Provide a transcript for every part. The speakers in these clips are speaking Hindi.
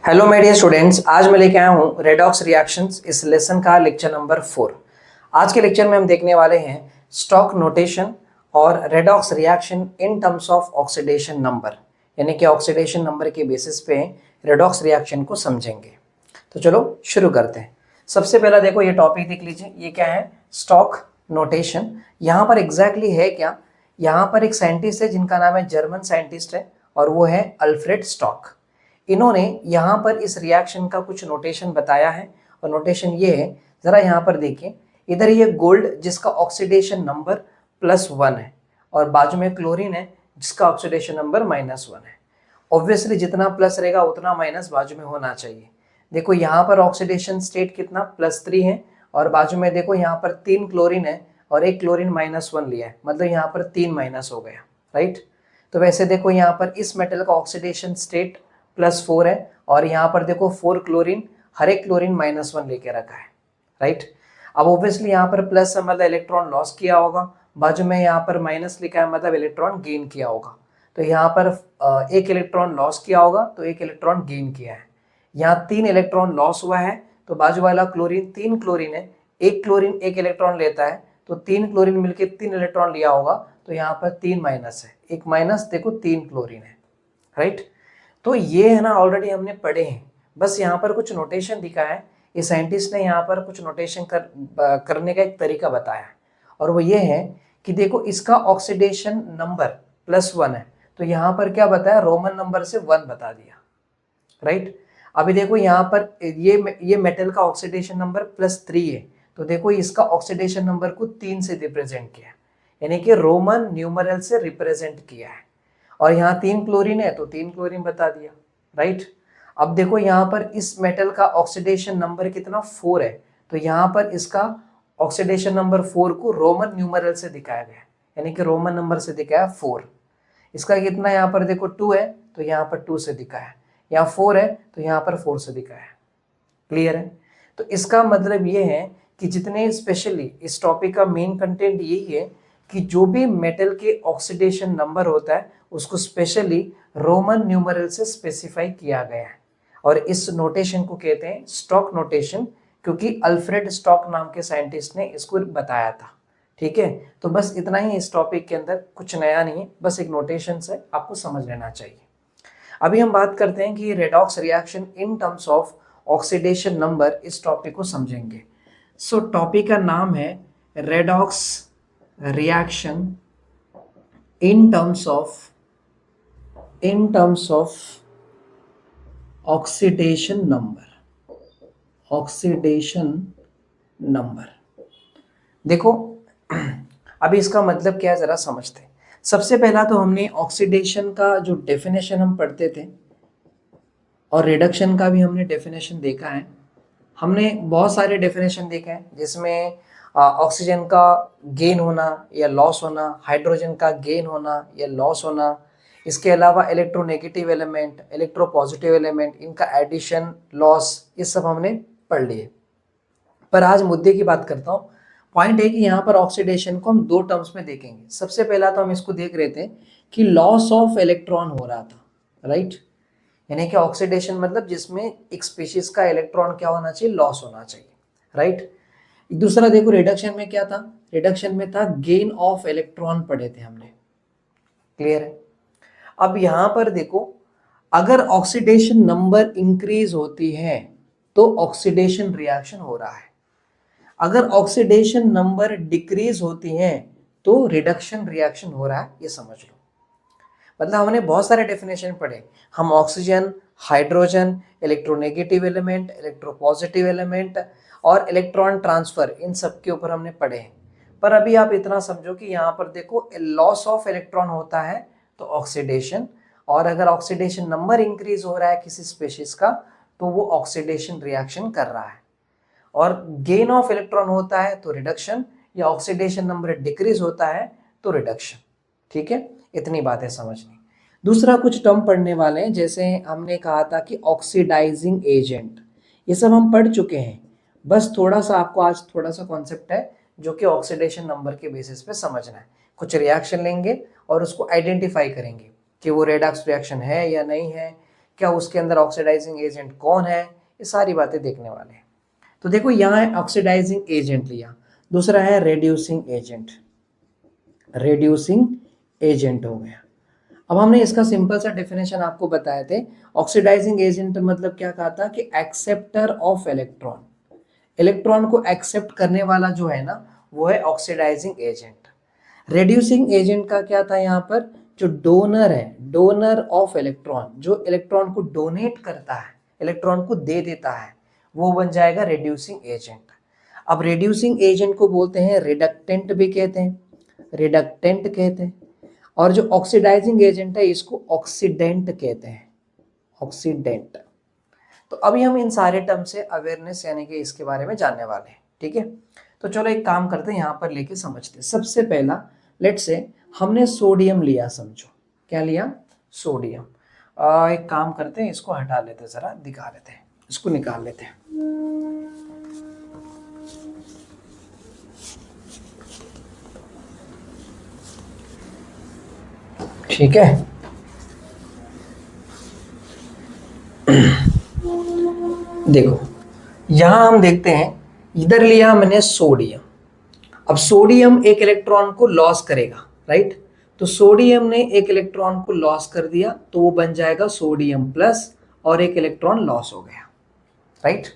हेलो माय डियर स्टूडेंट्स, आज मैं लेके आया हूँ रेडॉक्स रिएक्शंस इस लेसन का लेक्चर नंबर 4। आज के लेक्चर में हम देखने वाले हैं स्टॉक नोटेशन और redox reaction in terms of oxidation number, यानी कि ऑक्सीडेशन नंबर के बेसिस पे रेडॉक्स रिएक्शन को समझेंगे। तो चलो शुरू करते हैं। सबसे पहला देखो ये टॉपिक देख लीजिए, ये क्या है? Stock notation. यहाँ पर एग्जैक्टली है क्या? यहाँ पर एक साइंटिस्ट है जिनका नाम है, जर्मन साइंटिस्ट है, और वो है अल्फ्रेड स्टॉक। इन्होंने यहाँ पर इस रिएक्शन का कुछ नोटेशन बताया है, और नोटेशन ये है, जरा यहाँ पर देखिए, इधर ये गोल्ड जिसका ऑक्सीडेशन नंबर +1 है, और बाजू में क्लोरीन है जिसका ऑक्सीडेशन नंबर -1 है। ऑब्वियसली जितना प्लस रहेगा उतना माइनस बाजू में होना चाहिए। देखो यहाँ पर ऑक्सीडेशन स्टेट कितना +3 है, और बाजू में देखो यहाँ पर 3 क्लोरीन है और एक क्लोरीन -1 लिया है, मतलब यहाँ पर 3 माइनस हो गया, राइट। तो वैसे देखो यहाँ पर इस मेटल का ऑक्सीडेशन स्टेट +4 है, और यहाँ पर देखो 4 क्लोरीन, हर एक क्लोरीन -1 लेके रखा है, राइट। अब ऑब्वियसली यहाँ पर प्लस है मतलब इलेक्ट्रॉन लॉस किया होगा, बाजू में यहाँ पर माइनस लिखा है मतलब इलेक्ट्रॉन गेन किया होगा। तो यहाँ पर एक इलेक्ट्रॉन लॉस किया होगा तो एक इलेक्ट्रॉन गेन किया है। यहाँ 3 इलेक्ट्रॉन लॉस हुआ है, तो बाजू वाला क्लोरीन 3 क्लोरीन है, एक क्लोरीन एक इलेक्ट्रॉन लेता है, तो 3 क्लोरीन मिलके 3 इलेक्ट्रॉन लिया होगा, तो यहाँ पर 3 माइनस है, एक माइनस देखो 3 क्लोरीन है, राइट। तो ये है ना, ऑलरेडी हमने पढ़े हैं, बस यहाँ पर कुछ नोटेशन दिखा है। ये साइंटिस्ट ने यहाँ पर कुछ नोटेशन करने का एक तरीका बताया है, और वो ये है कि देखो इसका ऑक्सीडेशन नंबर +1 है, तो यहाँ पर क्या बताया, रोमन नंबर से 1 बता दिया, राइट। अभी देखो यहाँ पर ये मेटल का ऑक्सीडेशन नंबर +3 है, तो देखो इसका ऑक्सीडेशन नंबर को 3 से रिप्रेजेंट किया, यानी कि रोमन न्यूमरल से रिप्रेजेंट किया है। और यहाँ 3 क्लोरीन है तो 3 क्लोरीन बता दिया, राइट। अब देखो यहाँ पर इस मेटल का ऑक्सीडेशन नंबर कितना 4 है, तो यहाँ पर इसका ऑक्सीडेशन नंबर 4 को रोमन न्यूमरल से दिखाया गया, यानी कि रोमन नंबर से दिखाया 4। इसका कितना यहाँ पर देखो 2 है, तो यहाँ पर 2 से दिखाया, यहाँ 4 है तो यहाँ पर 4 से दिखाया। क्लियर है? तो इसका मतलब ये है कि जितने स्पेशली इस टॉपिक का मेन कंटेंट यही है कि जो भी मेटल के ऑक्सीडेशन नंबर होता है उसको स्पेशली रोमन न्यूमरल से स्पेसिफाई किया गया है, और इस नोटेशन को कहते हैं स्टॉक नोटेशन, क्योंकि अल्फ्रेड स्टॉक नाम के साइंटिस्ट ने इसको बताया था। ठीक है, तो बस इतना ही इस टॉपिक के अंदर, कुछ नया नहीं है, बस एक नोटेशन से आपको समझ लेना चाहिए। अभी हम बात करते हैं कि redox reaction in terms of oxidation number, इस टॉपिक को समझेंगे। सो टॉपिक का नाम है redox reaction in terms of oxidation number. देखो अभी इसका मतलब क्या है जरा समझते हैं। सबसे पहला तो हमने ऑक्सीडेशन का जो डेफिनेशन हम पढ़ते थे, और रिडक्शन का भी हमने डेफिनेशन देखा है। हमने बहुत सारे डेफिनेशन देखे हैं, जिसमें ऑक्सीजन का गेन होना या लॉस होना, हाइड्रोजन का गेन होना या लॉस होना, इसके अलावा इलेक्ट्रोनेगेटिव एलिमेंट, इलेक्ट्रोपॉजिटिव एलिमेंट, इनका एडिशन, लॉस, ये सब हमने पढ़ लिए। पर आज मुद्दे की बात करता हूँ। पॉइंट है कि यहाँ पर ऑक्सीडेशन को हम 2 टर्म्स में देखेंगे। सबसे पहला तो हम इसको देख रहे थे कि लॉस ऑफ इलेक्ट्रॉन हो रहा था, राइट, यानी कि ऑक्सीडेशन मतलब जिसमें एक स्पीशीज का इलेक्ट्रॉन क्या होना चाहिए, लॉस होना चाहिए, राइट। दूसरा देखो रिडक्शन में क्या था, रिडक्शन में था गेन ऑफ इलेक्ट्रॉन, पढ़े थे हमने। क्लियर है? अब यहां पर देखो, अगर ऑक्सीडेशन नंबर इंक्रीज होती है तो ऑक्सीडेशन रिएक्शन हो रहा है, अगर ऑक्सीडेशन नंबर डिक्रीज होती है तो रिडक्शन रिएक्शन हो रहा है, ये समझ लो। मतलब हमने बहुत सारे डेफिनेशन पढ़े, हम oxygen, hydrogen, electronegative element, electropositive element और इलेक्ट्रॉन ट्रांसफर, इन सब के ऊपर हमने पढ़े हैं। पर अभी आप इतना समझो कि यहाँ पर देखो लॉस ऑफ इलेक्ट्रॉन होता है तो ऑक्सीडेशन, और अगर ऑक्सीडेशन नंबर इंक्रीज हो रहा है किसी स्पीशीज का तो वो ऑक्सीडेशन रिएक्शन कर रहा है, और गेन ऑफ इलेक्ट्रॉन होता है तो रिडक्शन, या ऑक्सीडेशन नंबर डिक्रीज होता है तो रिडक्शन। ठीक है, इतनी बातें समझनी। दूसरा कुछ टर्म पढ़ने वाले हैं, जैसे हमने कहा था कि ऑक्सीडाइजिंग एजेंट, ये सब हम पढ़ चुके हैं। बस थोड़ा सा आपको आज थोड़ा सा कॉन्सेप्ट है जो कि ऑक्सीडेशन नंबर के बेसिस पे समझना है। कुछ रिएक्शन लेंगे और उसको आइडेंटिफाई करेंगे कि वो रेडॉक्स रिएक्शन है या नहीं है, क्या उसके अंदर ऑक्सीडाइजिंग एजेंट कौन है, ये सारी बातें देखने वाले हैं। तो देखो यहाँ है ऑक्सीडाइजिंग एजेंट लिया, दूसरा है रेड्यूसिंग एजेंट, रेड्यूसिंग एजेंट हो गया। अब हमने इसका सिंपल सा डेफिनेशन आपको बताए थे। ऑक्सीडाइजिंग एजेंट मतलब क्या कहा था कि एक्सेप्टर ऑफ इलेक्ट्रॉन, इलेक्ट्रॉन को एक्सेप्ट करने वाला जो है ना वो है ऑक्सीडाइजिंग एजेंट। रेड्यूसिंग एजेंट का क्या था यहाँ पर, जो डोनर है, डोनर ऑफ इलेक्ट्रॉन, जो इलेक्ट्रॉन को डोनेट करता है, इलेक्ट्रॉन को दे देता है, वो बन जाएगा रेड्यूसिंग एजेंट। अब रेड्यूसिंग एजेंट को बोलते हैं रिडक्टेंट भी कहते हैं, रिडक्टेंट कहते हैं। और जो ऑक्सीडाइजिंग एजेंट है इसको ऑक्सीडेंट कहते हैं, ऑक्सीडेंट। तो अभी हम इन सारे टर्म से अवेयरनेस यानी कि इसके बारे में जानने वाले हैं, ठीक है। तो चलो एक काम करते हैं, यहाँ पर लेके समझते हैं। सबसे पहला लेट से हमने सोडियम लिया, समझो क्या लिया, सोडियम। एक काम करते हैं, इसको हटा लेते हैं, जरा दिखा लेते हैं, इसको निकाल लेते हैं। ठीक है, देखो यहां हम देखते हैं, इधर लिया मैंने सोडियम। अब सोडियम एक इलेक्ट्रॉन को लॉस करेगा, राइट। तो सोडियम ने एक इलेक्ट्रॉन को लॉस कर दिया तो वो बन जाएगा सोडियम प्लस, और एक इलेक्ट्रॉन लॉस हो गया, राइट।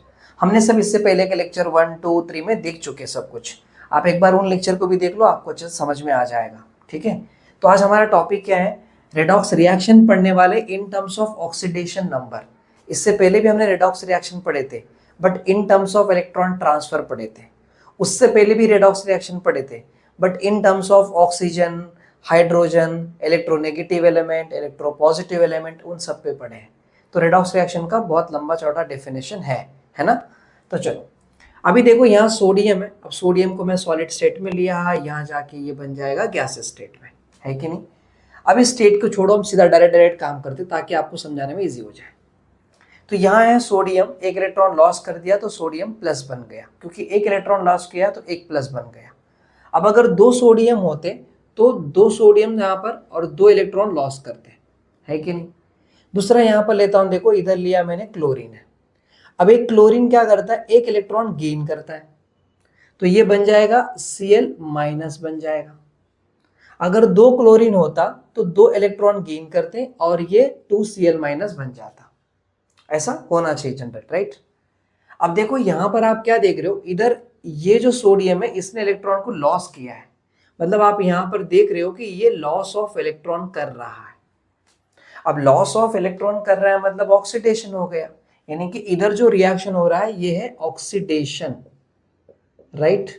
हमने सब इससे पहले के लेक्चर 1, 2, 3 में देख चुके सब कुछ। आप एक बार उन लेक्चर को भी देख लो, आपको अच्छे से समझ में आ जाएगा, ठीक है। तो आज हमारा टॉपिक क्या है, रेडॉक्स रिएक्शन पढ़ने वाले in terms of oxidation number. इससे पहले भी हमने रेडॉक्स रिएक्शन पढ़े थे, but in terms of electron transfer पढ़े थे। उससे पहले भी रेडॉक्स रिएक्शन पढ़े थे, but in terms of oxygen, hydrogen, electronegative element, electropositive element, उन सब पे पढ़े हैं। तो रेडॉक्स रिएक्शन का बहुत लंबा चौड़ा डेफिनेशन है ना। तो चलो अभी देखो यहाँ सोडियम है, अब सोडियम को मैं सॉलिड स्टेट में लिया, यहाँ जाके ये बन जाएगा गैसेस स्टेट में, है कि नहीं। अब इस स्टेट को छोड़ो, हम सीधा डायरेक्ट काम करते ताकि आपको समझाने में इजी हो जाए। तो यहाँ है सोडियम, एक इलेक्ट्रॉन लॉस कर दिया तो सोडियम प्लस बन गया, क्योंकि एक इलेक्ट्रॉन लॉस किया तो एक प्लस बन गया। अब अगर 2 सोडियम होते तो 2 सोडियम यहाँ पर और 2 इलेक्ट्रॉन लॉस करते, है कि नहीं। दूसरा यहाँ पर लेता हूँ, देखो इधर लिया मैंने क्लोरीन है। अब एक क्लोरीन क्या करता है, एक इलेक्ट्रॉन गेन करता है, तो ये बन जाएगा Cl माइनस बन जाएगा। अगर 2 क्लोरीन होता तो 2 इलेक्ट्रॉन गेन करते और ये 2Cl माइनस बन जाता। ऐसा होना चाहिए जनरल, राइट। अब देखो यहां पर आप क्या देख रहे हो, इधर ये जो सोडियम है इसने इलेक्ट्रॉन को लॉस किया है, मतलब आप यहां पर देख रहे हो कि ये लॉस ऑफ इलेक्ट्रॉन कर रहा है। अब लॉस ऑफ इलेक्ट्रॉन कर रहा है मतलब ऑक्सीडेशन हो गया, यानी कि इधर जो रिएक्शन हो रहा है ये है ऑक्सीडेशन, राइट।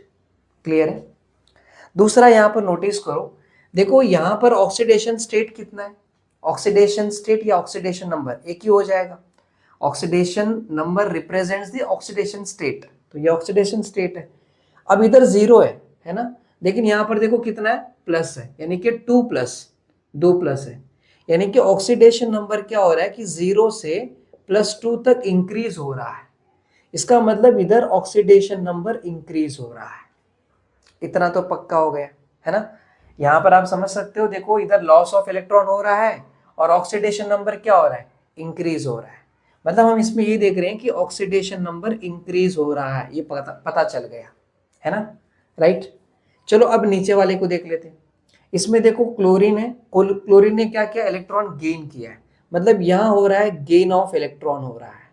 क्लियर है। दूसरा यहां पर नोटिस करो, देखो यहां पर ऑक्सीडेशन स्टेट कितना है, ऑक्सीडेशन स्टेट या ऑक्सीडेशन नंबर एक ही हो जाएगा। Oxidation number represents the oxidation state, तो ये ऑक्सीडेशन स्टेट है। अब इधर 0 है ना, लेकिन यहां पर देखो कितना है, प्लस है, यानी कि 2 प्लस 2 प्लस है, यानी कि ऑक्सीडेशन नंबर क्या हो रहा है कि 0 से +2 तक इंक्रीज हो रहा है। इसका मतलब इधर ऑक्सीडेशन नंबर इंक्रीज हो रहा है। इतना तो पक्का हो गया, है ना। यहां पर आप समझ सकते हो, देखो इधर लॉस ऑफ इलेक्ट्रॉन हो रहा है और ऑक्सीडेशन नंबर क्या हो रहा है, इंक्रीज हो रहा है। मतलब हम इसमें ये देख रहे हैं कि ऑक्सीडेशन नंबर इंक्रीज हो रहा है, ये पता चल गया, है ना, राइट। चलो अब नीचे वाले को देख लेते हैं। इसमें देखो क्लोरीन है, क्लोरीन ने क्या किया, इलेक्ट्रॉन गेन किया है, मतलब यहां हो रहा है गेन ऑफ इलेक्ट्रॉन हो रहा है।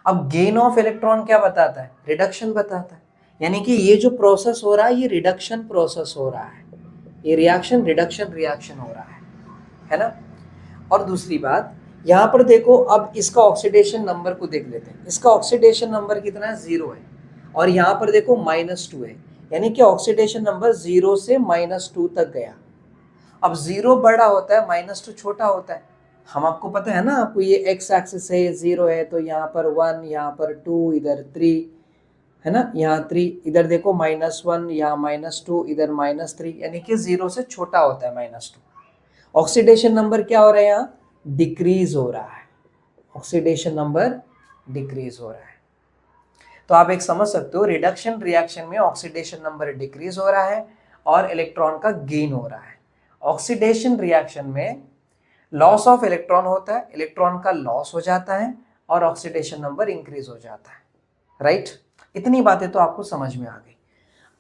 अब गेन ऑफ इलेक्ट्रॉन क्या बताता है, रिडक्शन बताता है, यानी कि ये जो प्रोसेस हो रहा है ये रिडक्शन प्रोसेस हो रहा है, ये रिएक्शन रिडक्शन रिएक्शन हो रहा है ना। और दूसरी बात यहाँ पर देखो, अब इसका ऑक्सीडेशन नंबर को देख लेते हैं। इसका ऑक्सीडेशन नंबर कितना है, 0 है, और यहाँ पर देखो -2 है, यानी कि ऑक्सीडेशन नंबर 0 से -2 तक गया। अब 0 बड़ा होता है, -2 छोटा होता है, हम आपको पता है ना, आपको ये एक्स एक्सिस है, 0 है तो यहाँ पर 1, यहाँ पर 2, इधर 3, है ना, यहाँ 3, इधर देखो -1, यहाँ -2, इधर -3, यानी कि 0 से छोटा होता है -2। ऑक्सीडेशन नंबर क्या हो रहा है, यहाँ डिक्रीज हो रहा है, ऑक्सीडेशन नंबर डिक्रीज हो रहा है। तो आप एक समझ सकते हो, रिडक्शन रिएक्शन में ऑक्सीडेशन नंबर डिक्रीज हो रहा है और इलेक्ट्रॉन का गेन हो रहा है। ऑक्सीडेशन रिएक्शन में लॉस ऑफ इलेक्ट्रॉन होता है, इलेक्ट्रॉन का लॉस हो जाता है और ऑक्सीडेशन नंबर इंक्रीज हो जाता है, राइट। इतनी बातें तो आपको समझ में आ गई।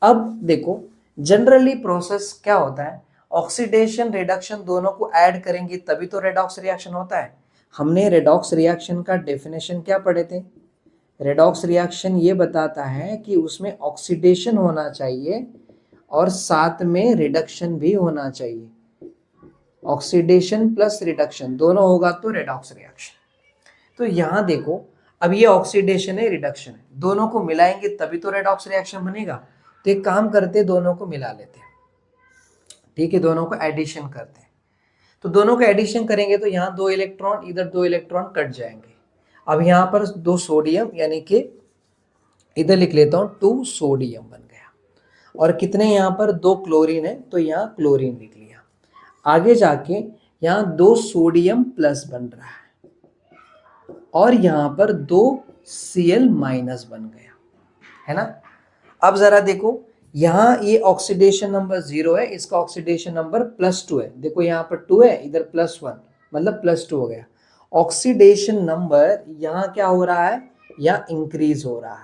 अब देखो जनरली प्रोसेस क्या होता है, ऑक्सीडेशन रिडक्शन दोनों को ऐड करेंगे तभी तो रेडॉक्स रिएक्शन होता है। हमने रेडॉक्स रिएक्शन का डेफिनेशन क्या पढ़े थे, रेडॉक्स रिएक्शन ये बताता है कि उसमें ऑक्सीडेशन होना चाहिए और साथ में रिडक्शन भी होना चाहिए, ऑक्सीडेशन प्लस रिडक्शन दोनों होगा तो रेडॉक्स रिएक्शन। तो यहाँ देखो अब ये ऑक्सीडेशन है रिडक्शन है, दोनों को मिलाएंगे तभी तो रेडॉक्स रिएक्शन बनेगा। तो एक काम करते दोनों को मिला लेते हैं, ठीक है, दोनों को एडिशन करते हैं। तो दोनों को एडिशन करेंगे तो यहाँ 2 इलेक्ट्रॉन इधर 2 इलेक्ट्रॉन कट जाएंगे। अब यहाँ पर 2 सोडियम यानी कि इधर लिख लेता हूँ 2 सोडियम बन गया, और कितने यहाँ पर 2 क्लोरीन है तो यहाँ क्लोरीन लिख लिया। आगे जाके यहाँ 2 सोडियम प्लस बन रहा है और यहाँ पर 2 Cl माइनस बन गया, है ना। अब जरा देखो यहाँ ये ऑक्सीडेशन नंबर 0 है, इसका ऑक्सीडेशन नंबर +2 है। देखो यहाँ पर 2 है, इधर +1 मतलब +2 हो गया। ऑक्सीडेशन नंबर यहाँ क्या हो रहा है, यहाँ इंक्रीज हो रहा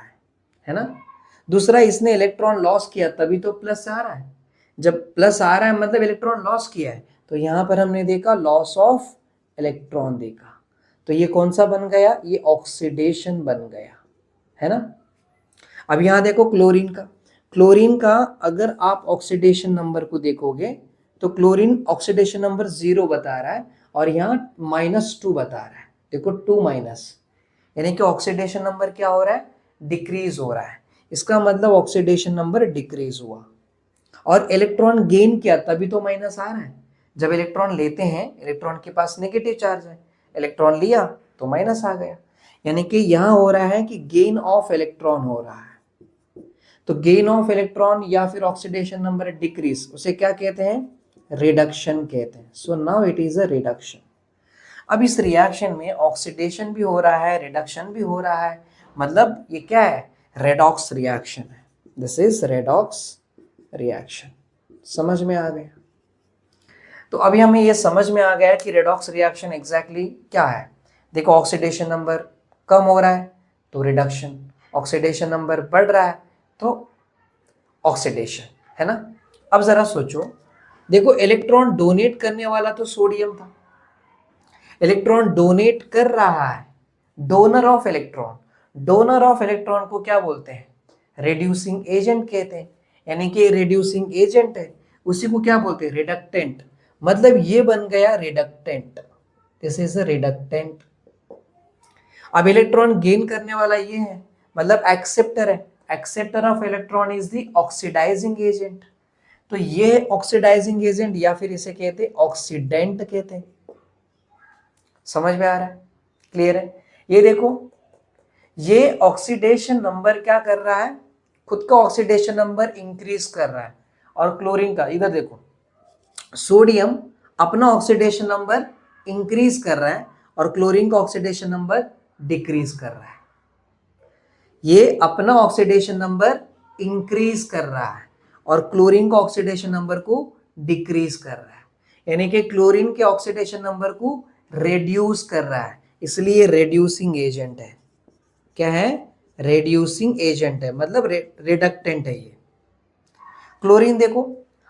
है ना। दूसरा इसने इलेक्ट्रॉन लॉस किया तभी तो प्लस आ रहा है, जब प्लस आ रहा है मतलब इलेक्ट्रॉन लॉस किया है। तो यहाँ पर हमने देखा लॉस ऑफ इलेक्ट्रॉन देखा, तो ये कौन सा बन गया, ये ऑक्सीडेशन बन गया, है ना। अब यहाँ देखो क्लोरीन का अगर आप ऑक्सीडेशन नंबर को देखोगे तो क्लोरीन ऑक्सीडेशन नंबर 0 बता रहा है और यहाँ -2 बता रहा है। देखो 2 माइनस यानी कि ऑक्सीडेशन नंबर क्या हो रहा है, डिक्रीज हो रहा है। इसका मतलब ऑक्सीडेशन नंबर डिक्रीज हुआ और इलेक्ट्रॉन गेन किया तभी तो माइनस आ रहा है। जब इलेक्ट्रॉन लेते हैं इलेक्ट्रॉन के पास नेगेटिव चार्ज है, इलेक्ट्रॉन लिया तो माइनस आ गया, यानी कि यहाँ हो रहा है कि गेन ऑफ इलेक्ट्रॉन हो रहा है। तो गेन ऑफ इलेक्ट्रॉन या फिर ऑक्सीडेशन नंबर डिक्रीज, उसे क्या कहते हैं, रिडक्शन कहते हैं। So now it is a reduction. अब इस रिएक्शन में ऑक्सीडेशन भी हो रहा है, रिडक्शन भी हो रहा है, मतलब ये क्या है, रेडॉक्स रिएक्शन है। This is redox reaction. समझ में आ गया। तो अभी हमें ये समझ में आ गया कि रेडॉक्स रिएक्शन एग्जैक्टली क्या है। देखो ऑक्सीडेशन नंबर कम हो रहा है तो रिडक्शन, ऑक्सीडेशन नंबर बढ़ रहा है तो ऑक्सीडेशन, है ना। अब जरा सोचो, देखो इलेक्ट्रॉन डोनेट करने वाला तो सोडियम था, इलेक्ट्रॉन डोनेट कर रहा है, donor of electron. Donor of electron को क्या बोलते हैं, रिड्यूसिंग एजेंट कहते हैं, यानी कि रिड्यूसिंग एजेंट है, उसी को क्या बोलते हैं, रिडक्टेंट। मतलब ये बन गया reductant, this is a reductant. अब इलेक्ट्रॉन गेन करने वाला ये है, मतलब एक्सेप्टर है, acceptor of electron is the oxidizing agent. तो ये ऑक्सीडाइजिंग एजेंट या फिर इसे कहते हैं ऑक्सीडेंट कहते हैं। समझ में आ रहा है, क्लियर है। ये देखो ये ऑक्सीडेशन नंबर क्या कर रहा है, खुद का ऑक्सीडेशन नंबर इंक्रीज कर रहा है, और क्लोरीन का इधर देखो सोडियम अपना ऑक्सीडेशन नंबर इंक्रीज कर रहा है और क्लोरीन का ऑक्सीडेशन नंबर डिक्रीज कर रहा है। ये अपना ऑक्सीडेशन नंबर इंक्रीज कर रहा है और क्लोरीन का ऑक्सीडेशन नंबर को डिक्रीज कर रहा है, यानी कि क्लोरीन के ऑक्सीडेशन नंबर को रेड्यूस कर रहा है, इसलिए रेड्यूसिंग एजेंट है। क्या है, रेड्यूसिंग एजेंट है, मतलब रिडक्टेंट है ये। क्लोरीन देखो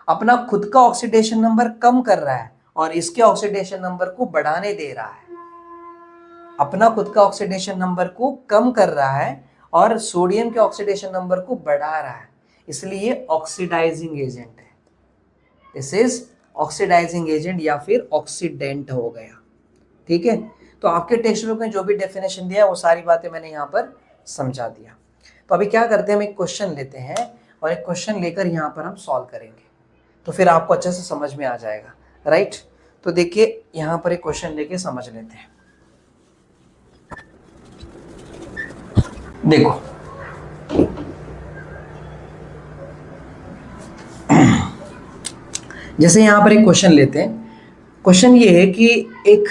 अपना खुद का ऑक्सीडेशन नंबर कम कर रहा है और इसके ऑक्सीडेशन नंबर को बढ़ाने दे रहा है, अपना खुद का ऑक्सीडेशन नंबर को कम कर रहा है और सोडियम के ऑक्सीडेशन नंबर को बढ़ा रहा है, इसलिए ऑक्सीडाइजिंग एजेंट है। दिस इज ऑक्सीडाइजिंग एजेंट या फिर ऑक्सीडेंट हो गया, ठीक है। तो आपके टेक्स्ट बुक में जो भी डेफिनेशन दिया है वो सारी बातें मैंने यहाँ पर समझा दिया। तो अभी क्या करते हैं, हम एक क्वेश्चन लेते हैं और एक क्वेश्चन लेकर यहाँ पर हम सॉल्व करेंगे, तो फिर आपको अच्छे से समझ में आ जाएगा, राइट। तो देखिए यहाँ पर एक क्वेश्चन लेके समझ लेते हैं। देखो जैसे यहाँ पर एक क्वेश्चन लेते हैं, क्वेश्चन ये है कि एक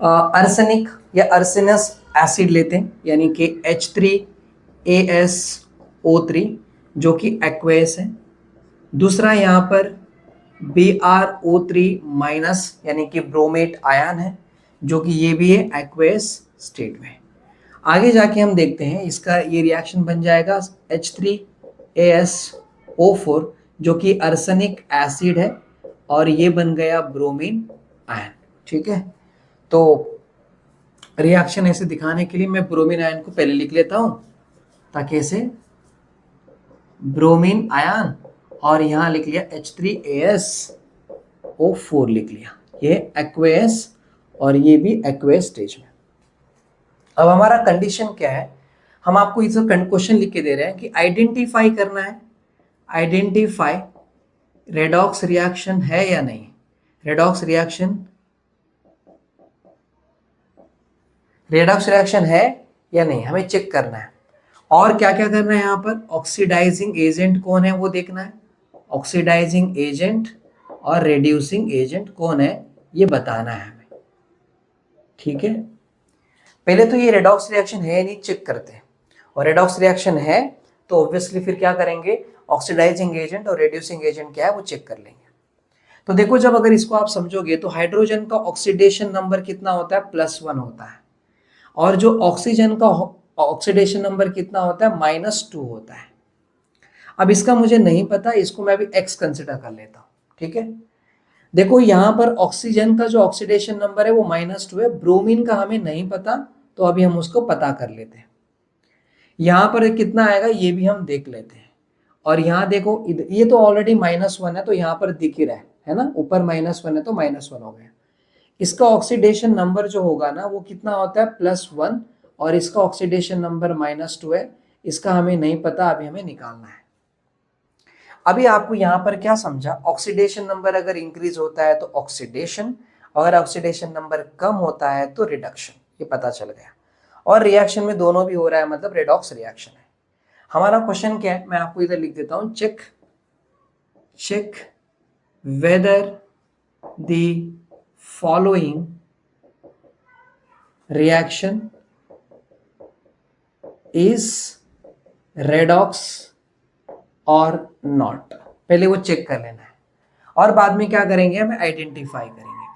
आर्सेनिक या आर्सेनस एसिड लेते हैं, यानी कि H3AsO3 जो कि एक्वेस है। दूसरा यहाँ पर BrO3 माइनस यानी कि ब्रोमेट आयन है, जो कि ये भी है एक्वेस स्टेट में। आगे जाके हम देखते हैं इसका ये रिएक्शन बन जाएगा H3AsO4 जो कि अर्सेनिक एसिड है, और ये बन गया ब्रोमीन आयन। ठीक है, तो रिएक्शन ऐसे दिखाने के लिए मैं ब्रोमीन आयन को पहले लिख लेता हूं, ताकि ऐसे ब्रोमीन आयन और यहां लिख लिया H3AsO4 लिख लिया, ये एक्वेस और ये भी एक्वेस स्टेज में। अब हमारा कंडीशन क्या है, हम आपको इस क्वेश्चन लिख के दे रहे हैं कि आइडेंटिफाई करना है, आइडेंटिफाई रेडॉक्स रिएक्शन है या नहीं, रेडॉक्स रिएक्शन है या नहीं, हमें चेक करना है। और क्या क्या करना है यहाँ पर, ऑक्सीडाइजिंग एजेंट कौन है वो देखना है, ऑक्सीडाइजिंग एजेंट और रेड्यूसिंग एजेंट कौन है ये बताना है हमें। ठीक है, पहले तो ये रेडॉक्स रिएक्शन है नहीं चेक करते हैं, और रेडॉक्स रिएक्शन है तो ऑब्वियसली फिर क्या करेंगे, ऑक्सीडाइजिंग एजेंट और रेड्यूसिंग एजेंट क्या है वो चेक कर लेंगे। तो देखो, जब अगर इसको आप समझोगे तो हाइड्रोजन का ऑक्सीडेशन नंबर कितना होता है, +1 होता है, और जो ऑक्सीजन का ऑक्सीडेशन नंबर कितना होता है, -2 होता है। अब इसका मुझे नहीं पता, इसको मैं भी x कंसिडर कर लेता हूँ। ठीक है, देखो यहाँ पर ऑक्सीजन का जो ऑक्सीडेशन नंबर है वो -2 है, ब्रोमीन का हमें नहीं पता, तो अभी हम उसको पता कर लेते हैं। यहाँ पर कितना आएगा ये भी हम देख लेते हैं, और यहाँ देखो ये तो ऑलरेडी -1 है, तो यहाँ पर दिख ही रहा है ना, ऊपर -1 है तो -1 हो गया। इसका ऑक्सीडेशन नंबर जो होगा ना वो कितना होता है, +1, और इसका ऑक्सीडेशन नंबर -2 है, इसका हमें नहीं पता, अभी हमें निकालना है। अभी आपको यहाँ पर क्या समझा, ऑक्सीडेशन नंबर अगर इंक्रीज होता है तो ऑक्सीडेशन, अगर ऑक्सीडेशन नंबर कम होता है तो रिडक्शन, ये पता चल गया। और रिएक्शन में दोनों भी हो रहा है, मतलब रेडॉक्स रिएक्शन है। हमारा क्वेश्चन क्या है, मैं आपको इधर लिख देता हूं, check whether the following reaction is redox और नॉट, पहले वो चेक कर लेना है, और बाद में क्या करेंगे, हमें आइडेंटिफाई करेंगे,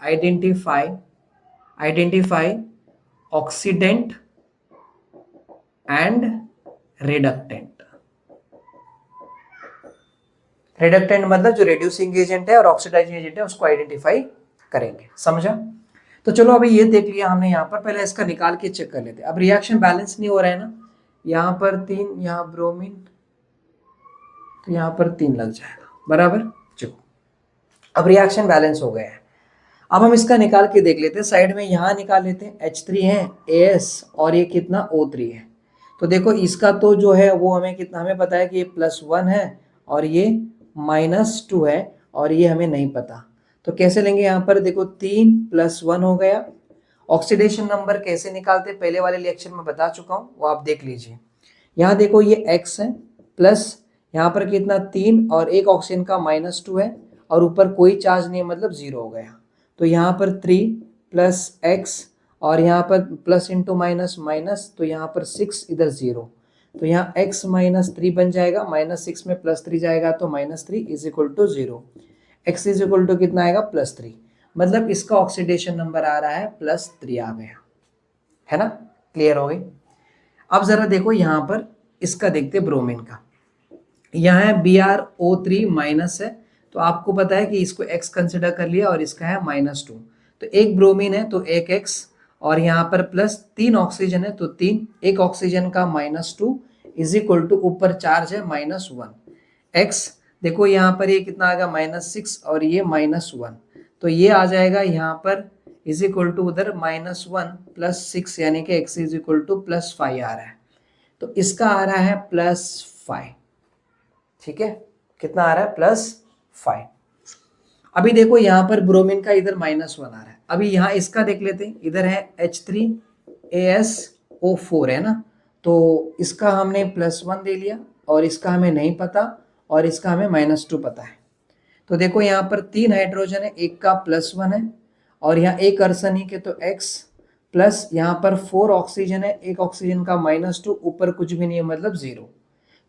identify oxidant and reductant. Reductant मतलब जो रिड्यूसिंग एजेंट है और ऑक्सीडाइजिंग एजेंट है उसको आइडेंटिफाई करेंगे, समझा। तो चलो अभी ये देख लिया हमने, यहाँ पर पहले इसका निकाल के चेक कर लेते हैं। अब रिएक्शन बैलेंस नहीं हो रहा है ना, यहाँ पर 3, यहाँ ब्रोमीन, तो यहाँ पर 3 लग जाएगा, बराबर। चलो अब रिएक्शन बैलेंस हो गया है, अब हम इसका निकाल के देख लेते हैं। साइड में यहाँ निकाल लेते हैं, H3 है AS और ये कितना O3 है। तो देखो इसका तो जो है वो हमें कितना, हमें पता है कि ये +1 है और ये -2 है, और ये हमें नहीं पता, तो कैसे लेंगे, यहाँ पर देखो 3 + 1 हो गया। ऑक्सीडेशन नंबर कैसे निकालते, पहले वाले लेक्चर में बता चुका हूँ, वो आप देख लीजिए। यहाँ देखो ये x है, प्लस यहाँ पर कितना 3 और एक ऑक्सीजन का -2 है, और ऊपर कोई चार्ज नहीं है, मतलब 0 हो गया। तो यहाँ पर 3 + x, और यहाँ पर प्लस इंटू माइनस माइनस, तो यहाँ पर 6, इधर 0, तो यहाँ x - 3 बन जाएगा, -6 में +3 जाएगा तो -3 = 0। x = कितना आएगा, +3, मतलब इसका ऑक्सीडेशन नंबर आ रहा है +3 आ गया, है ना, क्लियर हो गई। अब जरा देखो यहाँ पर इसका देखते ब्रोमीन का, यहाँ है BrO3 माइनस है, तो आपको पता है कि इसको x कंसिडर कर लिया और इसका है -2, तो एक ब्रोमीन है तो एक x, और यहाँ पर +3 ऑक्सीजन है तो 3, एक ऑक्सीजन का -2 = ऊपर चार्ज है -1 x। देखो यहाँ पर ये कितना आ गया, -6 और ये -1, तो ये आ जाएगा यहाँ पर = उधर -1 + 6, यानी कि x = +5 आ रहा है, तो इसका आ रहा है +5। ठीक है, कितना आ रहा है, +5। अभी देखो यहाँ पर ब्रोमीन का इधर -1 आ रहा है, अभी यहाँ इसका देख लेते हैं, इधर है H3AsO4 है ना, तो इसका हमने +1 दे लिया, और इसका हमें नहीं पता, और इसका हमें -2 पता है। तो देखो यहाँ पर 3 हाइड्रोजन है, एक का +1 है, और यहाँ एक अर्सेनिक है तो x, प्लस यहाँ पर 4 ऑक्सीजन है, एक ऑक्सीजन का -2, ऊपर कुछ भी नहीं है मतलब 0,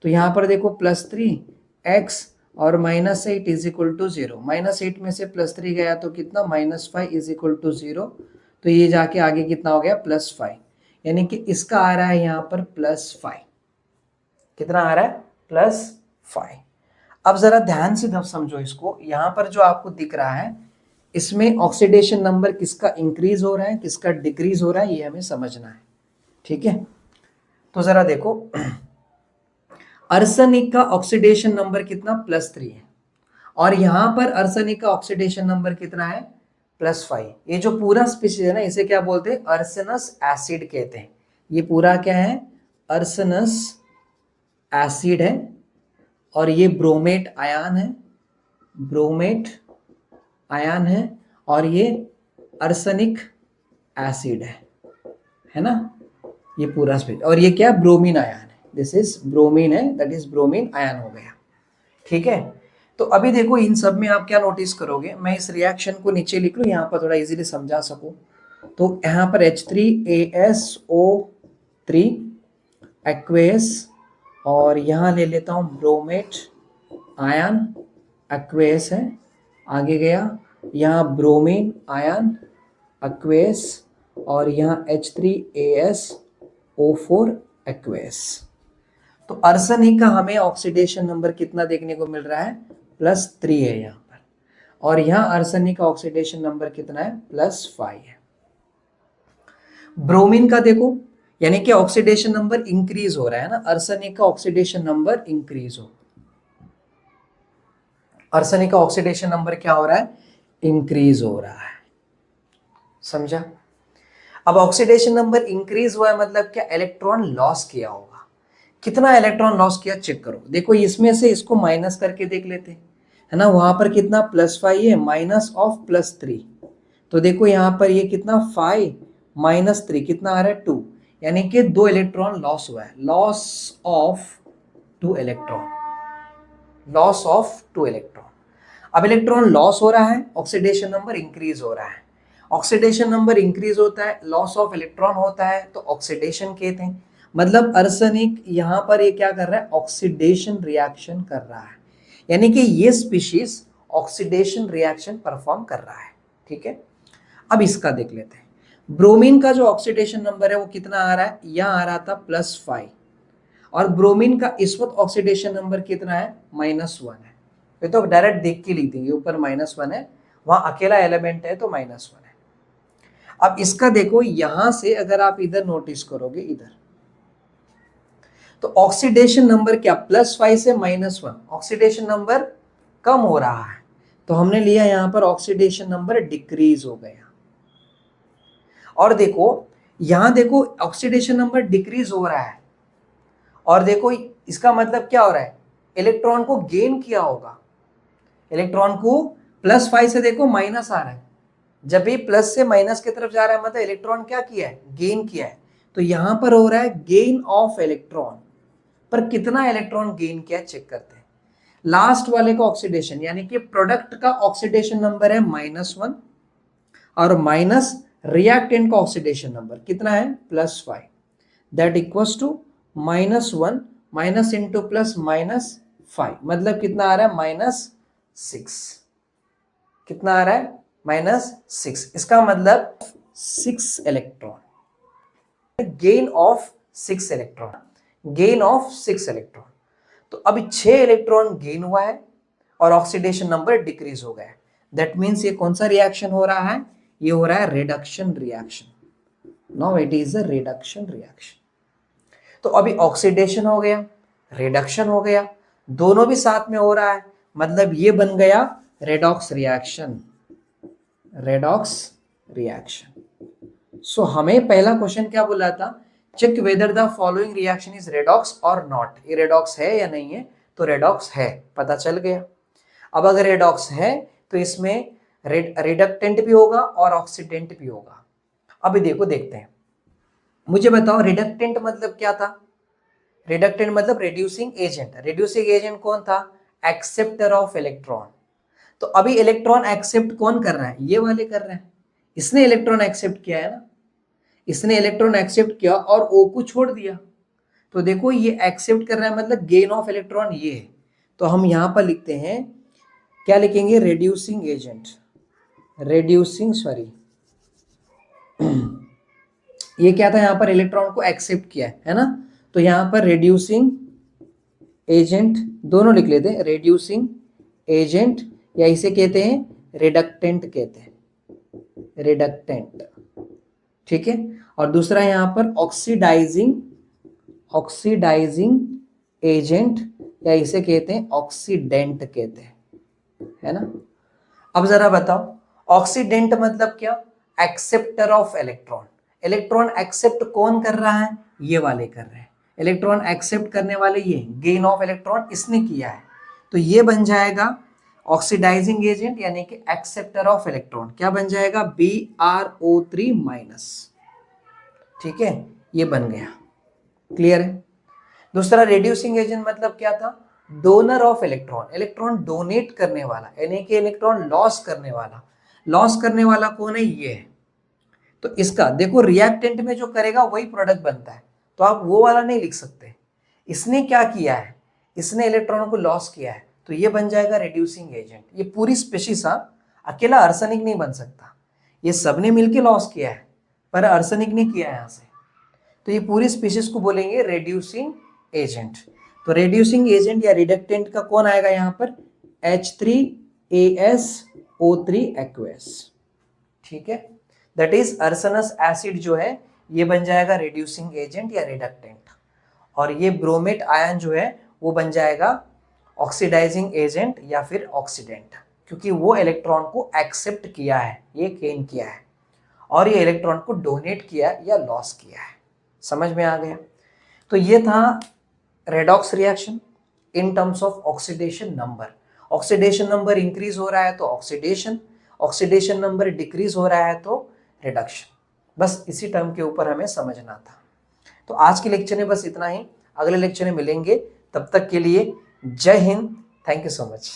तो यहाँ पर देखो +3 x और -8 इज इक्वल टू 0। -8 में से +3 गया तो कितना, -5 इज इक्वल टू 0। तो ये जाके आगे कितना हो गया, +5, यानी कि इसका आ रहा है यहाँ पर +5। कितना आ रहा है, +5। अब जरा ध्यान से जब समझो इसको, यहाँ पर जो आपको दिख रहा है इसमें ऑक्सीडेशन नंबर किसका इंक्रीज हो रहा है, किसका डिक्रीज हो रहा है, ये हमें समझना है। ठीक है, तो जरा देखो अर्सेनिक का ऑक्सीडेशन नंबर कितना, +3 है, और यहां पर अर्सेनिक का ऑक्सीडेशन नंबर कितना है, +5। ये जो पूरा स्पीशीज है ना, इसे क्या बोलते हैं, अर्सेनस एसिड कहते हैं। ये पूरा क्या है, अर्सेनस एसिड है, और ये ब्रोमेट आयन है, ब्रोमेट आयन है, और ये अर्सेनिक एसिड है ना, ये पूरा स्पीशीज। और ये क्या, ब्रोमीन आयन है, दिस इज ब्रोमीन है, दैट इज ब्रोमीन आयन हो गया। ठीक है, तो अभी देखो इन सब में आप क्या नोटिस करोगे, मैं इस रिएक्शन को नीचे लिख लूँ यहाँ पर थोड़ा इजीली समझा सकूं। तो यहाँ पर H3ASO3 एक्वेस, और यहाँ ले लेता हूँ ब्रोमेट आयन, एक्वेस है, आगे गया यहाँ ब्रोमीन आयन एक्वेस, और यहाँ H3ASO4 एक्वेस। तो अर्सेनिक का हमें ऑक्सीडेशन नंबर कितना देखने को मिल रहा है, +3 है यहाँ पर, और यहाँ अर्सेनिक का ऑक्सीडेशन नंबर कितना है, +5 है। ब्रोमीन का देखो, यानी कि ऑक्सीडेशन नंबर इंक्रीज हो रहा है ना, अर्सेनिक का ऑक्सीडेशन नंबर इंक्रीज हो, अर्सेनिक का ऑक्सीडेशन नंबर क्या हो रहा है, इंक्रीज हो रहा है। समझा? अब ऑक्सीडेशन नंबर इंक्रीज हुआ है मतलब क्या, इलेक्ट्रॉन लॉस किया होगा। कितना इलेक्ट्रॉन लॉस किया चेक करो, देखो इसमें से इसको माइनस करके देख लेते हैं, है ना, वहां पर कितना +5 है, -3। तो देखो यहाँ पर ये कितना 5 -3 कितना आ रहा है 2, यानी कि 2 इलेक्ट्रॉन लॉस हुआ है, loss of 2 electron, loss of 2 electron. अब इलेक्ट्रॉन लॉस हो रहा है, ऑक्सीडेशन नंबर इंक्रीज हो रहा है, ऑक्सीडेशन नंबर इंक्रीज होता है, लॉस ऑफ इलेक्ट्रॉन होता है, तो ऑक्सीडेशन कहते हैं। मतलब अर्सेनिक यहाँ पर ये क्या कर रहा है, ऑक्सीडेशन रिएक्शन कर रहा है, यानी कि ये स्पीशीज ऑक्सीडेशन रिएक्शन परफॉर्म कर रहा है। ठीक है, अब इसका देख लेते हैं। ब्रोमीन का जो ऑक्सीडेशन नंबर है वो कितना आ रहा है, यहाँ आ रहा था +5, और ब्रोमीन का इस वक्त ऑक्सीडेशन नंबर कितना है, -1 है। ये तो डायरेक्ट देख के लिख देंगे, ऊपर -1 है, वहां अकेला एलिमेंट है तो -1 है। अब इसका देखो, यहां से अगर आप इधर नोटिस करोगे, इधर तो ऑक्सीडेशन नंबर क्या, +5 से -1, ऑक्सीडेशन नंबर कम हो रहा है, तो हमने लिया यहां पर ऑक्सीडेशन नंबर डिक्रीज हो गया। और देखो यहां देखो ऑक्सीडेशन नंबर डिक्रीज हो रहा है, और देखो इसका मतलब क्या हो रहा है, इलेक्ट्रॉन को गेन किया होगा, इलेक्ट्रॉन को +5 से देखो माइनस आ रहा है, जब भी प्लस से माइनस की तरफ जा रहा है मतलब इलेक्ट्रॉन क्या किया है, गेन किया है। तो यहां पर हो रहा है गेन ऑफ इलेक्ट्रॉन, पर कितना इलेक्ट्रॉन गेन किया चेक करते हैं। लास्ट वाले का ऑक्सीडेशन यानी कि प्रोडक्ट का ऑक्सीडेशन नंबर है -1, और माइनस रिएक्टेंट का ऑक्सीडेशन नंबर कितना है, +5, that equals to -1 minus into plus -5, मतलब कितना आ रहा है, -6। कितना आ रहा है, -6। इसका मतलब 6 electron, gain of 6 electron, gain of 6 electron. तो अभी 6 इलेक्ट्रॉन गेन हुआ है और ऑक्सीडेशन नंबर डिक्रीज हो गया है। दैट मीन्स ये कौन सा रिएक्शन हो रहा है, ये हो रहा है reduction reaction. Now it is a reduction reaction. तो अभी ऑक्सीडेशन हो गया, रिडक्शन हो गया, दोनों भी साथ में हो रहा है, मतलब ये बन गया redox reaction, redox reaction. So हमें पहला क्वेश्चन क्या बोला था, check whether the following reaction is redox और नॉट। ये रेडॉक्स है या नहीं है, तो रेडॉक्स है, पता चल गया। अब अगर रेडॉक्स है तो इसमें रिडक्टेंट भी होगा और ऑक्सीडेंट भी होगा। अभी देखो देखते हैं, मुझे बताओ रिडक्टेंट मतलब क्या था। रिडक्टेंट मतलब रिड्यूसिंग एजेंट। रिड्यूसिंग एजेंट कौन था, एक्सेप्टर ऑफ इलेक्ट्रॉन। तो अभी इलेक्ट्रॉन एक्सेप्ट कौन कर रहा है, ये वाले कर रहे हैं, इसने इलेक्ट्रॉन एक्सेप्ट किया है ना, इसने इलेक्ट्रॉन एक्सेप्ट किया और O को छोड़ दिया। तो देखो ये एक्सेप्ट कर रहा है मतलब गेन ऑफ इलेक्ट्रॉन ये है, तो हम यहाँ पर लिखते हैं, क्या लिखेंगे, रेड्यूसिंग एजेंट, रेड्यूसिंग सॉरी ये क्या था, यहाँ पर इलेक्ट्रॉन को एक्सेप्ट किया है ना, तो यहाँ पर रेड्यूसिंग एजेंट दोनों लिख लेते हैं, रेड्यूसिंग एजेंट या इसे कहते हैं रिडक्टेंट कहते हैं, रिडक्टेंट, ठीक है। और दूसरा यहाँ पर ऑक्सीडाइजिंग, ऑक्सीडाइजिंग एजेंट या इसे कहते हैं ऑक्सीडेंट कहते हैं, है ना। अब जरा बताओ, ऑक्सीडेंट मतलब क्या, acceptor of electron. Electron accept कौन कर रहा है, ये वाले कर रहे हैं, इलेक्ट्रॉन एक्सेप्ट करने वाले ये, गेन ऑफ इलेक्ट्रॉन इसने किया है, तो ये बन जाएगा ऑक्सीडाइजिंग एजेंट यानी कि एक्सेप्टर ऑफ इलेक्ट्रॉन, क्या बन जाएगा, BrO3 माइनस, ठीक है, ये बन गया, क्लियर है। दूसरा रेड्यूसिंग एजेंट मतलब क्या था, donor of electron, electron donate करने वाला यानी कि इलेक्ट्रॉन लॉस करने वाला, लॉस करने वाला कौन है, ये है। तो इसका देखो रिएक्टेंट में जो करेगा वही प्रोडक्ट बनता है, तो आप वो वाला नहीं लिख सकते, इसने क्या किया है, इसने इलेक्ट्रॉन को लॉस किया है, तो ये बन जाएगा रेड्यूसिंग एजेंट। ये पूरी स्पीशीज, अकेला आर्सेनिक नहीं बन सकता, ये सबने मिलके लॉस किया है, पर आर्सेनिक ने किया है यहाँ से, तो ये पूरी स्पीशीज को बोलेंगे रेड्यूसिंग एजेंट। तो रेड्यूसिंग एजेंट या रिडक्टेंट का कौन आएगा यहाँ पर, H3AsO3 एक्वस, ठीक है, दैट इज अर्सनस एसिड जो है ये बन जाएगा रेड्यूसिंग एजेंट या रिडक्टेंट, और ये ब्रोमेट आयन जो है वो बन जाएगा ऑक्सीडाइजिंग एजेंट या फिर ऑक्सीडेंट, क्योंकि वो इलेक्ट्रॉन को एक्सेप्ट किया है, ये गेन किया है, और ये इलेक्ट्रॉन को डोनेट किया है या लॉस किया है। समझ में आ गया। तो ये था redox reaction in terms of oxidation number. Oxidation number increase हो रहा है तो ऑक्सीडेशन, ऑक्सीडेशन नंबर डिक्रीज हो रहा है तो रिडक्शन। बस इसी टर्म के ऊपर हमें समझना था। तो आज के लेक्चर में बस इतना ही, अगले लेक्चर में मिलेंगे, तब तक के लिए जय Hind, thank you so much.